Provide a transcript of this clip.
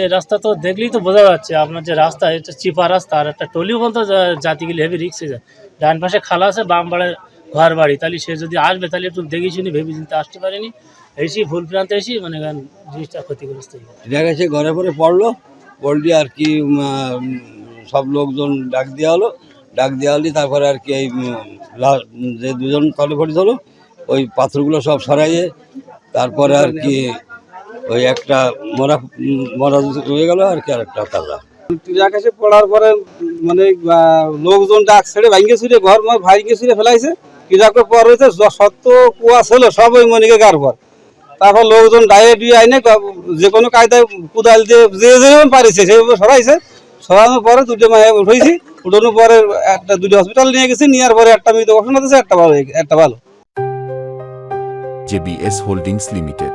এই রাস্তা তো দেখলেই তো বোঝা যাচ্ছে আপনার যে রাস্তা এটা চিপা রাস্তা আর একটা টলিও বলতে জাতিগুলি হেভি রিক্সে যায়। ডান পাশে খালা আছে বাম পাড়ে ঘর বাড়ি, তাহলে সে যদি আসবে তাহলে একটু দেখে শুনি ভেবে চিন্তে আসতে পারেনি, এসি ভুল প্রান্তে এসি মানে জিনিসটা ক্ষতিগ্রস্ত হয়ে গেছে। দেখা গেছে ঘরে পরে পড়লি আর কি সব লোকজন ডাক দেওয়া হলো তারপরে আর কি এই যে দুজন তলে পড়ে হলো ওই পাথরগুলো সব সরাইয়ে তারপরে আর কি ওই একটা মরা মরা হয়ে গেল আর কি, আর একটা তাজা। আকাশে পড়ার পরে মানে লোকজন ডাক ছেড়ে ভাঙ্গে ছুড়ে ঘর ভাঙ্গে ছুড়ে ফেলাইছে। কিরাকের পর হয়েছে সত্য কুয়া ছিল সব ওই মনিকে গার পর। তারপর লোকজন ডাইয়ে দিয়ে আইনে যে কোনো কায়দায় কুদাল দিয়ে যে যেভাবে পারিছে সেভাবে সরাইছে। সরানোর পরে দুটো মায়ে উঠেছি, উঠানোর পরে একটা দুটো হসপিটাল নিয়ে গেছি, নেওয়ার পরে একটা মৃত ঘোষণা দিয়েছে, একটা ভালো। JBS Holdings Limited.